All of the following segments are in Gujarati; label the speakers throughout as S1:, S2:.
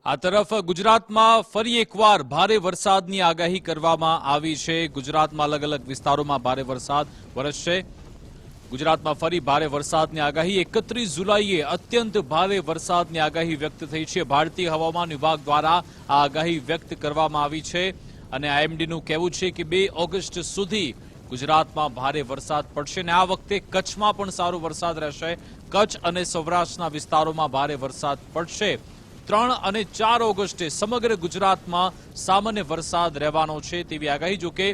S1: આ તરફ ગુજરાતમાં ફરી એકવાર ભારે વરસાદની આગાહી કરવામાં આવી છે। ગુજરાતમાં અલગ અલગ વિસ્તારોમાં ભારે વરસાદ વરસશે। ગુજરાતમાં ફરી ભારે વરસાદની આગાહી 31 જુલાઈએ અત્યંત ભારે વરસાદની આગાહી વ્યક્ત થઈ છે। ભારતીય હવામાન વિભાગ દ્વારા આ આગાહી વ્યક્ત કરવામાં આવી છે અને આઈએમડીનું કહેવું છે કે 2 ઓગસ્ટ સુધી ગુજરાતમાં ભારે વરસાદ પડશે અને આ વખતે કચ્છમાં પણ સારો વરસાદ રહેશે। કચ્છ અને સૌરાષ્ટ્રના વિસ્તારોમાં ભારે વરસાદ પડશે। 3 અને 4 ઓગસ્ટે સમગ્ર ગુજરાતમાં સામાન્ય વરસાદ રહેવાનો છે તેવી આગાહી। જો કે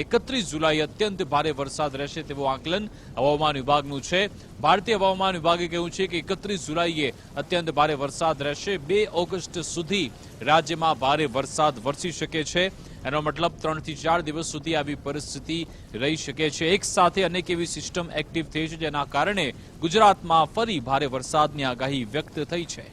S1: 31 જુલાઈ અત્યંત ભારે વરસાદ રહેશે તેવું આકલન હવામાન વિભાગનું છે। ભારતીય હવામાન વિભાગે કહ્યું છે કે 31 જુલાઈએ અત્યંત ભારે વરસાદ રહેશે। 2 ઓગસ્ટ સુધી રાજ્યમાં ભારે વરસાદ વરસી શકે છે। એનો મતલબ 3 થી 4 દિવસ સુધી આવી પરિસ્થિતિ રહી શકે છે। એક સાથે અનેક એવી સિસ્ટમ એક્ટિવ થઈ છે જેના કારણે ગુજરાતમાં ફરી ભારે વરસાદની આગાહી વ્યક્ત થઈ છે।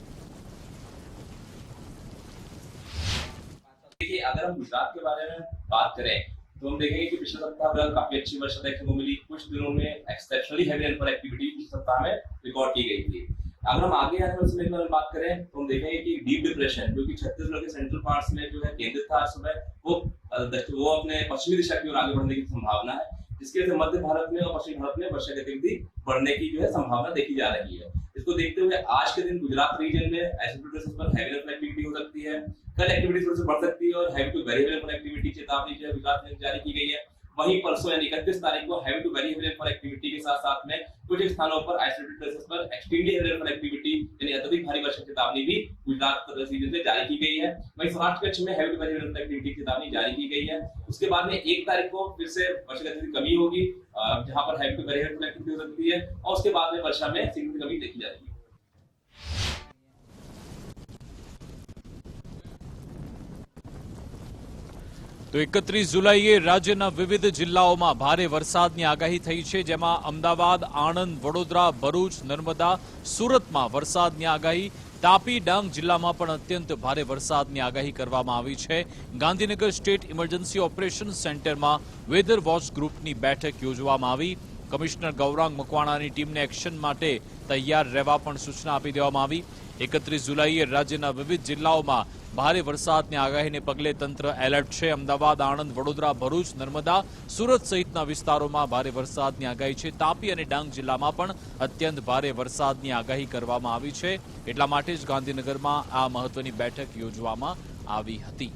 S2: देखिए, अगर हम गुजरात के बारे में बात करें तो हम देखेंगे कि पिछले सप्ताह में काफी अच्छी वर्षा देखने को मिली। कुछ दिनों में एक्सेप्शनली हैवी रेनफॉल एक्टिविटी पिछले सप्ताह में रिकॉर्ड की गई थी। अगर हम आगे आने वाले समय के बारे में बात करें तो हम देखेंगे कि डीप डिप्रेशन जो कि छत्तीसगढ़ के सेंट्रल पार्ट्स में जो है केंद्रित था इस समय वो अपने पश्चिमी दिशा की ओर आगे बढ़ने की संभावना है, जिसके वजह से मध्य भारत में और पश्चिमी भारत में वर्षा गतिविधि बढ़ने की जो है संभावना देखी जा रही है। इसको देखते हुए आज के दिन गुजरात रीजन में आइसोलेटेड पर हैवी रेनफॉल एक्टिविटी हो सकती है। कल एक्टिविटी थोड़ी सी बढ़ सकती है और heavy to very rainfall activity चेतावनी जो है गुजरात में जारी की गई है। वहीं परसों यानी 31 तारीख को heavy to very rainfall activity के साथ साथ में कुछ स्थानों पर आइसोलेटेड प्लेसेस पर एक्सट्रीमली हैवी रेनफॉल एक्टिविटी यानी अत्यधिक भारी वर्षा चेतावनी भी गुजरात रीजन में जारी की गई है। वहीं सौराष्ट्र कच्छ में heavy to very rainfall activity चेतावनी जारी की गई है। उसके बाद में 1 तारीख को फिर से वर्षा गतिविधि कमी होगी, जहां पर heavy to very rainfall activity हो सकती है और उसके बाद में वर्षा में सिग्निफिकेंट कमी देखी जाएगी।
S1: તો 31 જુલાઈએ રાજ્યના વિવિધ જિલ્લાઓમાં ભારે વરસાદની આગાહી થઈ છે, જેમાં અમદાવાદ, આણંદ, વડોદરા, ભરૂચ, નર્મદા, સુરતમાં વરસાદની આગાહી। તાપી, ડાંગ જિલ્લામાં પણ અત્યંત ભારે વરસાદની આગાહી કરવામાં આવી છે। ગાંધીનગર સ્ટેટ ઇમરજન્સી ઓપરેશન સેન્ટરમાં વેધર વોચ ગ્રુપની બેઠક યોજવામાં આવી। કમિશનર ગૌરાંગ મકવાણાની ટીમને એક્શન માટે તૈયાર રહેવા પણ સૂચના આપી દેવામાં આવી। 31 જુલાઈએ રાજ્યના વિવિધ જિલ્લાઓમાં ભારે વરસાદની આગાહીને પગલે તંત્ર એલર્ટ છે। અમદાવાદ, આણંદ, વડોદરા, ભરૂચ, નર્મદા, સુરત સહિતના વિસ્તારોમાં ભારે વરસાદની આગાહી છે। તાપી અને ડાંગ જિલ્લામાં પણ અત્યંત ભારે વરસાદની આગાહી કરવામાં આવી છે। એટલા માટે જ ગાંધીનગરમાં આ મહત્વની બેઠક યોજવામાં આવી હતી।